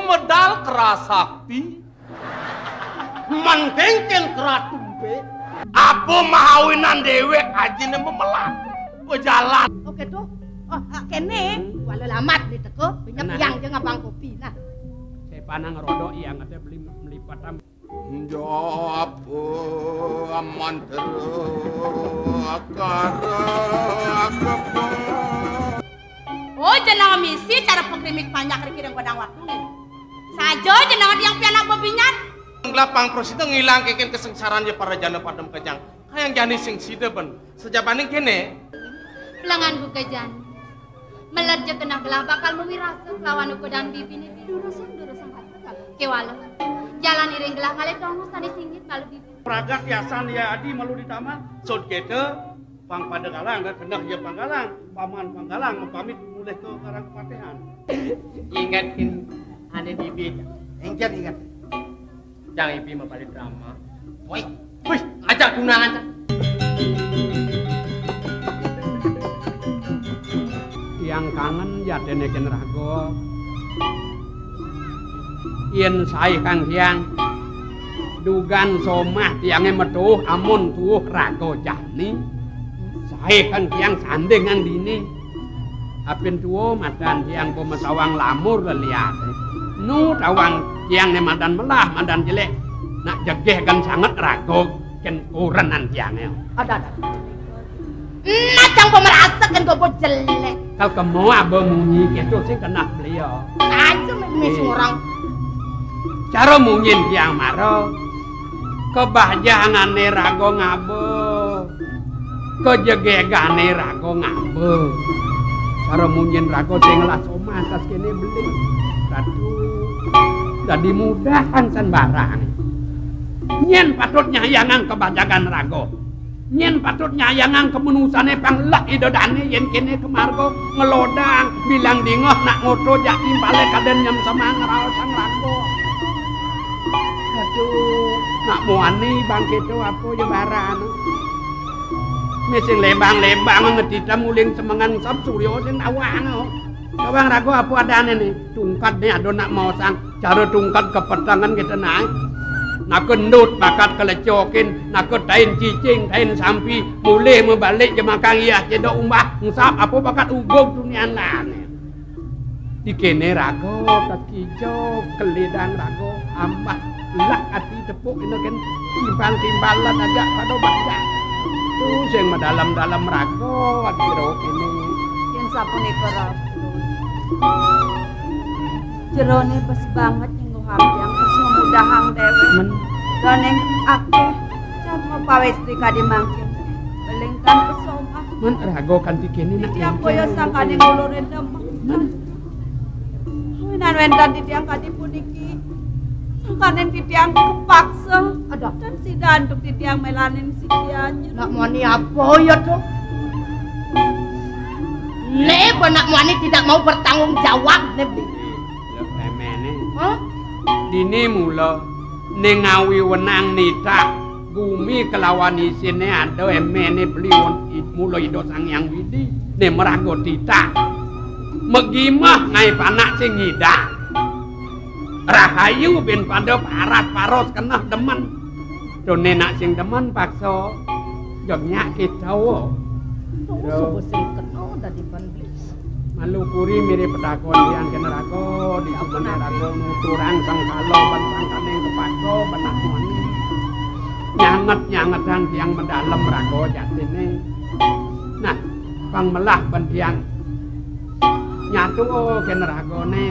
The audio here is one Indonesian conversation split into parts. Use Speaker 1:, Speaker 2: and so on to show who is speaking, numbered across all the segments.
Speaker 1: medal kerasakti.
Speaker 2: Mantengken keratumpe.
Speaker 1: Apa mahawinan dewe ajine memelah. Jalan.
Speaker 3: Oke tuh. Oh, kene walau lamat di teko, pinjam jeung abang kopi nah.
Speaker 4: Saya panang rodok yang ada beli melipatan.
Speaker 1: Jawab aman
Speaker 3: Oh, jenang misi cara pengkrimik banyak riki dan godang waktu nih. Sajo jenang yang pianak bebinyan.
Speaker 2: Nglapang pros itu ngilang keken kesengsaraan ya para jana padam kejang. Hayang jani sing sida ben. Sejabaning kene.
Speaker 5: Pelangan buka jani. Melerja kena gelah bakal memirasa lawan ukodang bibi ni durusang kata kewala. Jalan iring gelah ngale tongo sani singgit malu bibi.
Speaker 4: Pragat yasan ya adi malu di taman. Sod kete pang pada galang dan kendak ya panggalang. Paman panggalang pamit mulai ke karang kepatehan.
Speaker 6: Ingatkin ane bibi.
Speaker 2: Ingat.
Speaker 6: Jangan ibi mabalik drama. Woi, ajak tunangan.
Speaker 4: Yang kangen ya deneken rago. Yen sae Kang Hyang dugan somah tiange metuh amun tuh rago jani. Sae Kang Hyang sandingan dini. Apin tuwo madan tiang pemasawang lamur leliate. Nu tawang tiang ne madan melah madan jelek. Nak jegeh kan sangat rago ken kurenan tiange.
Speaker 3: Ada. Nacang pemerasakan gobo jelek.
Speaker 4: Kalau kamu abang munyi gitu sih kena beliau.
Speaker 3: Aja misi orang.
Speaker 4: Cara munyin yang maro. Kebahagiaan rago ngabo. Kejegegane rago ngabo. Cara munyin rago sing ngelas omah atas kene beli. Ratu. Jadi mudahan san barang. Nyen patut nyayangan kebahagiaan rago. Nyen patut nyayangan kemenusane panglak idodane yen kene kemargo ngelodang bilang dingoh nak ngoto jak timbale kaden nyem sama ngeraos sang rago. Aduh, nak muani bangke tu apa je baran. Mesing lebang-lebang ngedita muling semengan sab suryo sing awang. Awang rago apa adane ni? Tungkat ni ado nak mau sang cara tungkat kepetangan kita naik. Nak kendut bakat kelecokin, nak tain cicing, tain sampi, mulih membalik je makang iya jadi umbah, ngusap apa bakat ugog dunia lane. Di kene rago, tak kijau, kelidang rago, ambah, lak hati tepuk ini kan timbal-timbalan aja pada baca. Tuh sing dalam-dalam rago, adiro kene.
Speaker 7: Yang sapun ikorot. Jerone bes banget minggu yang terus memudahang dewe. Doneng akeh cat mau pawestri kadi mangkin. Belengkan pesoma.
Speaker 4: Men rago kan dikene nak.
Speaker 7: Tiang koyo sakane ngulurin demek. Winan wendan titiang kadi puniki. Sangkanen titiang kepaksa.
Speaker 3: Ada.
Speaker 7: Dan si danduk titiang melanin si dianjur.
Speaker 3: Nak muani apa ya tuh? Lebo nak muani tidak mau bertanggung jawab lebih.
Speaker 4: Lemene.
Speaker 3: Hah?
Speaker 4: Dini mula nengawi wenang nita bumi kelawan isine ada emene bliwon mula ido sang yang widi ne merago tita megimah ngai panak sing ngida rahayu ben pada paras paros kena demen done nak sing demen paksa jog nyakit tawo
Speaker 3: Subuh sing kena dadi panblis.
Speaker 4: malu puri mirip pedakon yang kena rago di kubene rago nuturang sang kalo ban sang kaneng kepako benak moni nyanget-nyangetan tiang mendalam rago jatine nah pang melah ban tiang nyatu oh kena ragone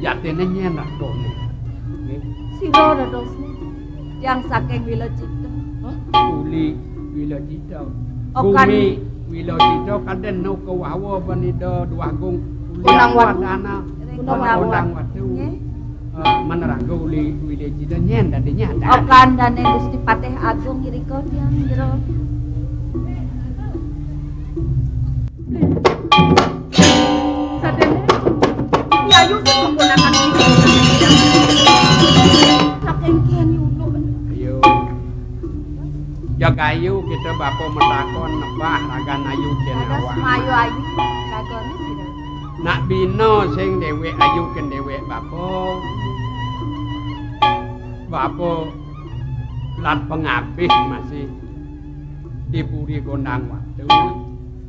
Speaker 4: jatine nyen ragone
Speaker 7: Siro dadosne tiang saking Wilojito.
Speaker 4: uli Wilojito
Speaker 7: Okan
Speaker 4: bumi Wilojito kaden no kawawa banido duagung
Speaker 3: Unang
Speaker 4: wadana
Speaker 7: Unang
Speaker 4: watu menerago uli Wilojito nyen dadi nyada
Speaker 7: Okan dan Gusti Patih Agung iriko tiang jero.
Speaker 3: Sadene. Yayu menggunakan
Speaker 7: Saking kian yulo.
Speaker 4: ayo jaga ayu kita bapo metakon nebah ragan ayu
Speaker 7: Ada
Speaker 4: jenawa
Speaker 7: semayu ayu lagone sira.
Speaker 4: nak bina sing dhewek ayuken dhewek Bapo lat pengabih masih dipuri gondang watu.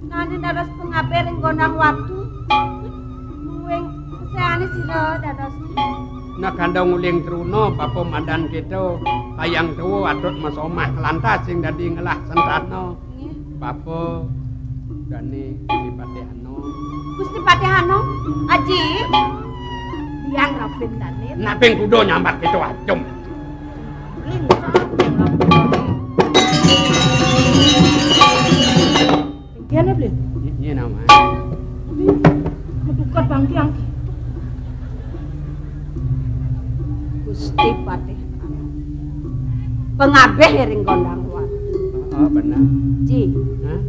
Speaker 7: Nani dados pengabih ring gondang watu. Kuing keseane sira dados.
Speaker 4: Nak kandang uling truna Bapo mandan kita kayang tuwa adot masomah kelantas sing dadi ngelah sentana. Bapo dani Patihano.
Speaker 7: Gusti Patihano, Aji. Yang rapin dani.
Speaker 4: Nak ping kudo nyambat kita acum.
Speaker 7: Kian ya, Blin?
Speaker 4: Iya nama.
Speaker 7: Ketukat bangki yang Gusti Patihano. Pengabeh ring gondang watu.
Speaker 4: Oh, benar.
Speaker 7: Ji.
Speaker 4: Hah?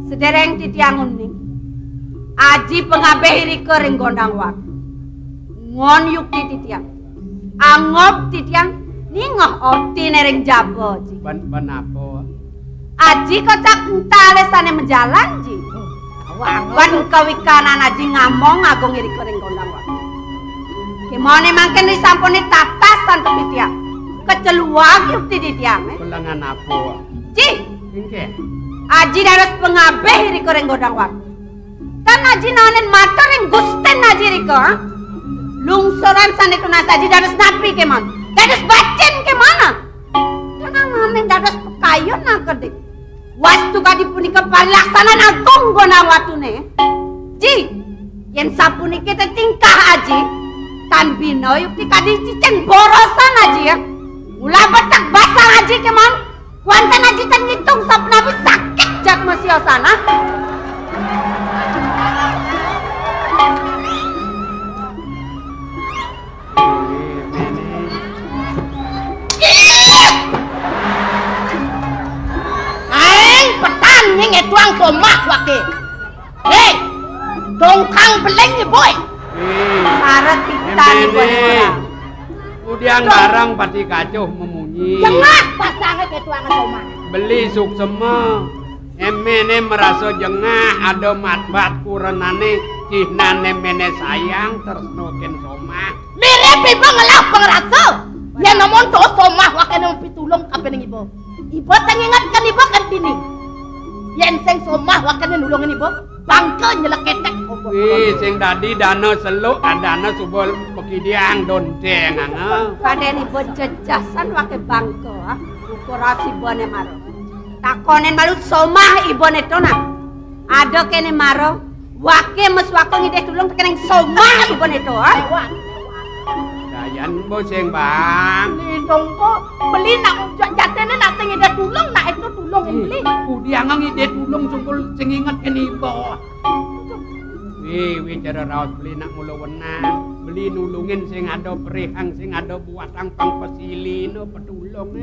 Speaker 7: Sedereng titiangun ning. Aji pengabeh rike ring gondang watu. Ngon yukti titiang. Angop titiang ningoh oti nering jabo ji.
Speaker 4: Benapa?
Speaker 7: Aji kocak entalesane menjalan ji. Wan kawikanan aji ngamong agung rike ring gondang watu. Kemane mangken disampuni tatasan te titiang. Keceluak yukti titiang.
Speaker 4: Kulangan apa?
Speaker 7: Ji.
Speaker 4: Engke.
Speaker 7: Aji dados pengabeh rike ring gondang watu. Kan aji nanen matur ring Gusten aji rike. Lungsuran sane tunas aji dados napi kemon. Dados bacin kemana? Karena nanen dados pekayon nagedik. Wastu kadi punika palaksanan agung gondang watune. Ji, yen sapuniki teh tingkah aji tan bino yukti kadi ciceng borosan aji ya. Mula betak basang aji kemon. Kuantan aji tan ngitung sapunapi sakit jak masiosana.
Speaker 3: Aing petan nying etuang somah wake. Hei, dongkang beleng ni boy.
Speaker 7: Saret pitan ibu orang.
Speaker 4: Udiang barang pati kacuh memunyi.
Speaker 3: Jengah pasangnya ketuang somah.
Speaker 4: Beli suksema. Emene merasa jengah ada matbat kurenane cihnane mene sayang tersnoken somah.
Speaker 3: Mirip ibu ngelah pengerasa. Ya namun to somah wake nang pitulung kabeh ning ibu. Ibu teng ingatkan ibu kan dini. Yen sing somah wake nulungin ibu. Bangke nyeleketek.
Speaker 4: Wih, sing dadi dana seluk dana subul pekidiang donceng ana.
Speaker 7: Kaden ibu jejasan wake bangke ukurasi bone maro. Takonen malu somah ibone tona. Ada kene maro wake mes wake ngideh tulung tekeneng somah ibone to.
Speaker 4: Dayan bo sing bang.
Speaker 3: Lindung ko beli nak jatene nak sing ngideh tulung nak itu tulung beli.
Speaker 4: Udiang ngideh tulung sungkul sing inget kene ibu. Wih, cara raos beli nak mula wenang. Beli nulungin sing ada perihang sing ada buatang pang pesili no petulung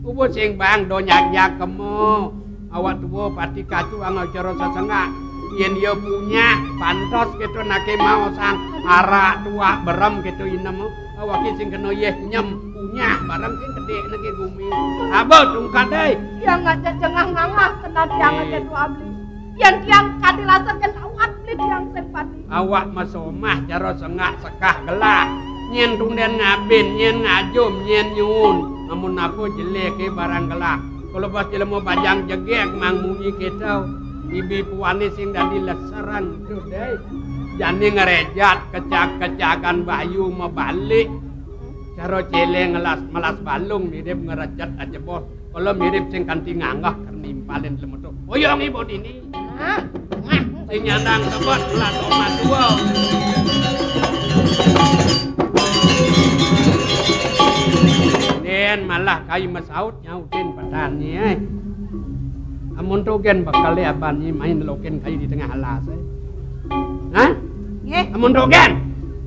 Speaker 4: Ubo sing bang do nyak kemo. Awak tuwa pati kacu ang cara sesengak. Yen dia punya pantos gitu nake mau sang arak tua berem gitu inem. Awak sing kena yeh nyem punya barang sing gede nake bumi. Abo tungkat deh.
Speaker 3: Yang aja jengah ngangah kena tiang aja dua beli. Yang tiang kadilasan kan awak beli tiang sempati.
Speaker 4: Awak masomah cara sengak sekah gelah. Nyen tungden ngabin, nyen ngajum, nyen nyun. Namun aku jelek barang gelah. Kalau pas jelema bajang jegek mang munyi kita. Ibi puane sing dadi leseran itu deh. Jani ngerejat kecak-kecakan bayu mebalik. Cara cele ngelas melas balung mirip ngerejat aja bos. Kalau mirip sing kanti nganggah kernimpalin lemetuk. Oyong ibu dini. Sing nyandang tebot lah tomat dua. Den malah kayu masaut nyautin petani amun togen bakal abani main loken kayu di tengah alas Hah?
Speaker 7: Nggih.
Speaker 4: Amun togen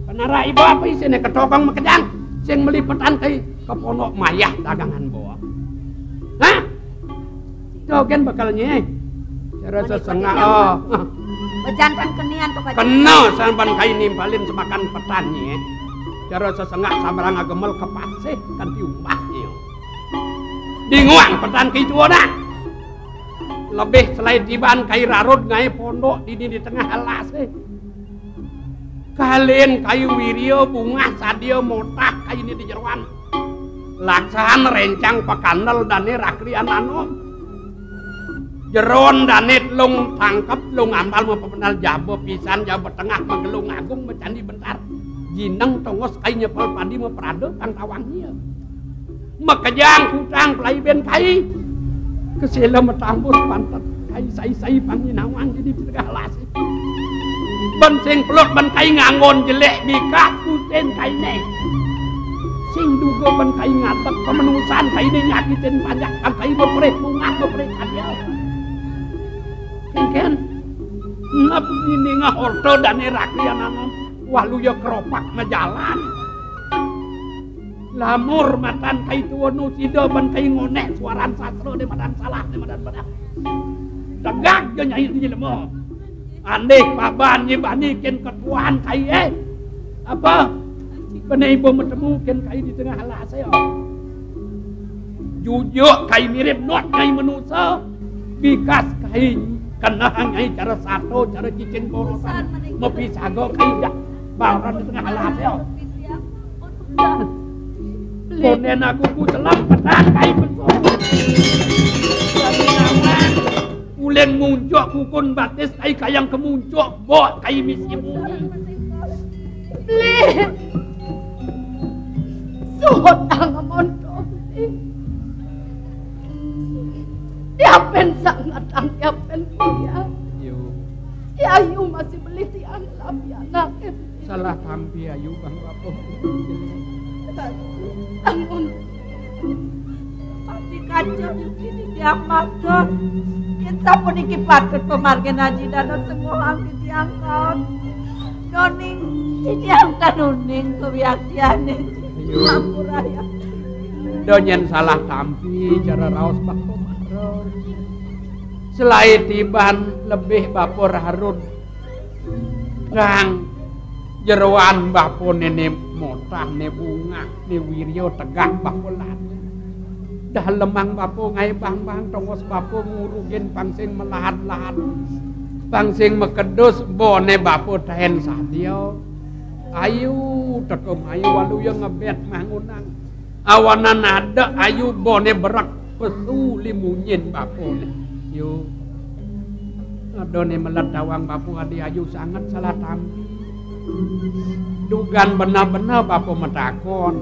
Speaker 4: penara ibu apa isine ketokong mekedang sing melipetan kayu ke ponok mayah dagangan bawa Hah? Togen bakal nyai cara sesengah
Speaker 7: Bejantan kenian to kaji.
Speaker 4: kena sampan kayu nimpalin semakan petani cara sesengak sabarang agemel kepasih kan diumbahnya dinguang petan kicuana lebih selain tiban kai rarut ngai pondok di tengah alas Kalian kayu wiryo bunga sadio motah kayu ini di jeruan. Laksaan rencang pakandel dane raklian anu. Jeron dane lung tangkep lung ambal mau pemenal jabo pisan jabo tengah magelung agung becandi bentar. Jineng tongos kayu nyepel padi mau perado tang tawangnya. Makejang kutang pelai ben kai. Kesela metambus pantat kai sai panginawang jadi tengah lasi. Ben sing peluk ben kai ngangon jelek bikat kuten kai ne. Sing duga ben kai ngatek pemenusan kai ne nyakitin pajak kan kai bepreh bunga bepreh aja. Kan ngap ini ngahorto dan raklian anu walu ya keropak ngejalan. Lamur matan kai tuwa nu sida ben kai ngonek suaran sastra de madan salah de madan bedak. Tegak je nyai di lemah. Aneh paban nyibani ken ketuaan kai apa benai ibu bertemu ken kai di tengah halah saya jujur kai mirip not kai manusia bikas kai kena nyai cara satu cara cicing borosan mepisah go kai dak baran di tengah halah saya konen aku ku telah petang kai betul ulen muncul kukun batis kai kayang kemuncul bot kai misi bumi
Speaker 3: suhot ang amonto tiapen sangat ang tiapen kuya si Ayu masih beli tiang labi anak
Speaker 4: salah tampi Ayu bang bapo
Speaker 3: tangun
Speaker 7: pasti kacau ini dia makan kita pun ikipatkan pemargen haji dan semua orang diangkat noning diangkat nuning kebiaktiannya mampu raya
Speaker 4: donyen salah tampi cara raos bapo maror selain tiban lebih bapo harun kang jeruan bapo nene motah ne bunga ne wiryo tegak bapo lan dah lemang bapo ngai bang tongos bapo ngurugin pangsing melahan-lahan pangsing mekedus bone bapo tahen sadio Ayu tekem Ayu walu yang ngebet mangunang awanan ada Ayu bone berak pesu limunyin bapo yo adone melet dawang bapo adi Ayu sangat salah tampi dugan benar-benar bapo metakon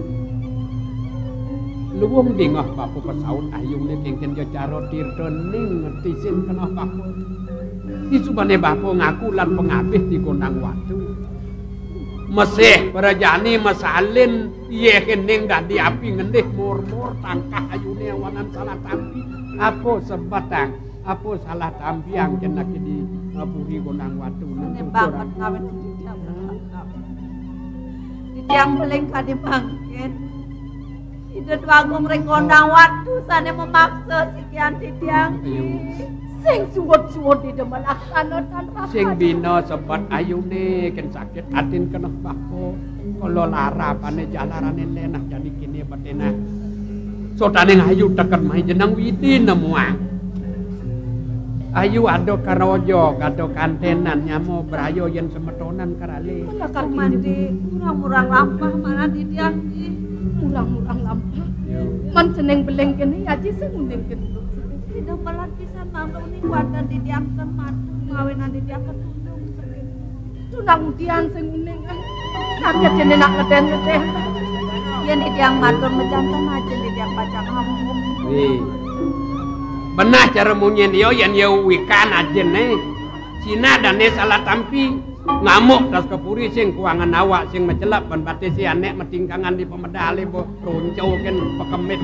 Speaker 4: luwung dingah bapo pesaut Ayu le kengken jo caro tirdening ngetisin kena bapo disubane bapo ngaku lan pengabih di konang watu mesih perajani masalin iya kening dah diapi ngendih mur-mur tangkah ayune awanan salah tampi apa sebatang apa salah tampi yang kena di puri konang watu
Speaker 7: ini banget ngawin di tiang beling kadi bangkit tidak wagung rekonang watu sana memaksa sekian di tiang
Speaker 3: sing suwot-suwot di depan laksanakan rapat
Speaker 4: sing bina sebat ayune ken sakit atin kena bako kalau lara pane jalarane lenah jadi kini batena sotane Ayu teken mai jeneng widi nemuang Ayu ado karojo ado kantenan nyamo brayo yen semetonan karale
Speaker 7: kak mandi murang-murang lampah mana di tiang
Speaker 3: murang-murang lampah man seneng beleng kene aji sing unding kene
Speaker 7: tidak melat pisan mampu nih wadah didiamkan matu ngawinan didiamkan tunang udian sing uning
Speaker 3: sakit jene nak ngeden-ngeden
Speaker 7: yen didiang matur mejantan aja didiang pacak kamu
Speaker 4: benah cara munyen yo yen yo wikan aja nih Cina dan salah tampi ngamuk tas kepuri sing kuangan awak sing mecelap ban batis si anek metingkangan di pemedale bo roncau ken pekemit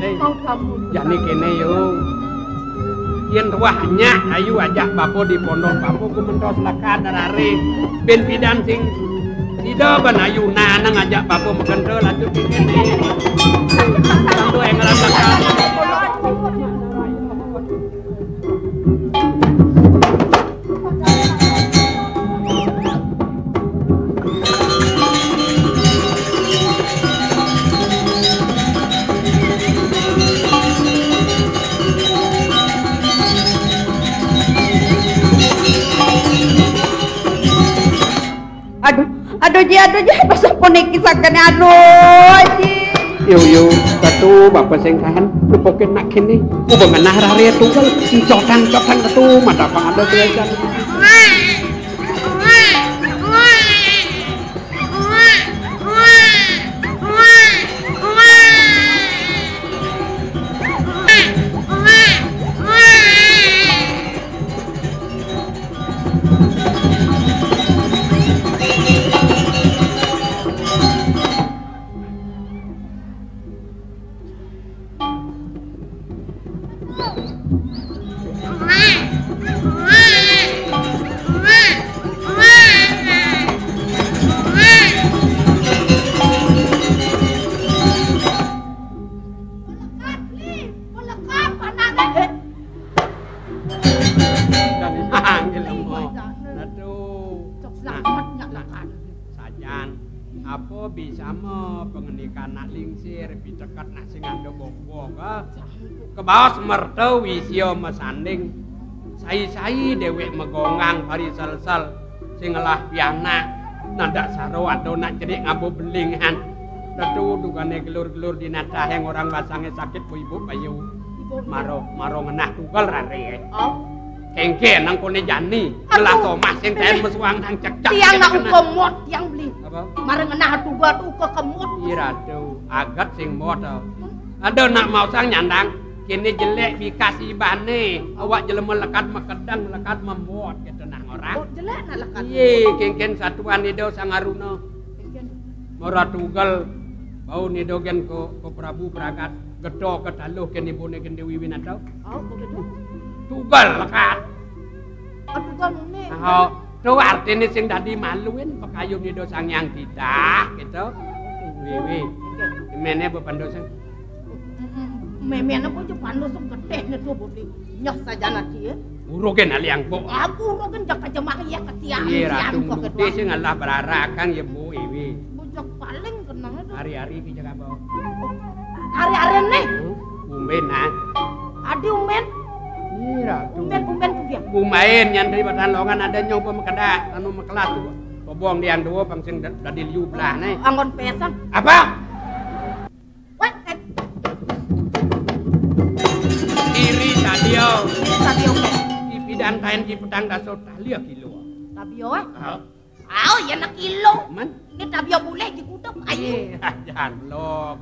Speaker 4: jani kene yo yen wahnya Ayu ajak bapo di pondok bapo ku mentos laka darare ben pidan sing tidak ban Ayu nana ngajak bapo megento lanjut kene samdo yang ngerasakan
Speaker 7: Aduh ji pas puniki sakene aduh ji.
Speaker 4: Yo katu bapak sing kahan lupokin nak kene. Uba menah rare tunggal cotang katu mata pang ada tulisan. Apa bisa mo pengenikan nak lingsir bicekat nak sing ando bobok ke bawah mertu wisio mesanding sai dewek megongang pari sel-sel sing ngelah pianak nanda saro ado nak cedik ngabo belingan datu dugane gelur-gelur di natah yang orang basange sakit bu ibu bayu maro ngenah tunggal rare kengke nang kone jani ngelah somah sing ten mesuang nang cecak
Speaker 3: tiang nak ukomot tiang beli
Speaker 4: apa
Speaker 3: mareng ngenah tuga tu ke kemut
Speaker 4: ira tuh agat sing mod ada nak mau sang nyandang kini jelek dikasih bane awak jelema lekat makedang lekat membuat gitu nang orang
Speaker 3: jelek nak lekat
Speaker 4: iye kengken satuan nido sangaruna mora tunggal bau nido gen ko Prabu Pragat gedo kedaluh ken ibune ken Dewi Winata
Speaker 3: begitu
Speaker 4: tunggal lekat
Speaker 3: tunggal mune
Speaker 4: tuh artinya sing dadi maluin pekayun nido sang yang tidak gitu wiwi mene bepandosan memena kok jo pandosok gede ne tuh bodi nyah sajana dia urogen aliang bo aku urogen jak kajemak ya ketiang siang kok gede sing Allah bararakang ya bu wiwi bojok paling kenang itu hari-hari ki jaga bawa hari-hari nih umben nah adi umben iya umben tuh dia umain yang dari batan longan ada nyoba mekedak anu mekelas tuh bobong diang dua bang sing dadi liu belah nih angon pesang apa iri sadio ipidan kain di pedang daso talia kilo tabio ya nak kilo man ini tabio boleh dikutuk ayo jangan belum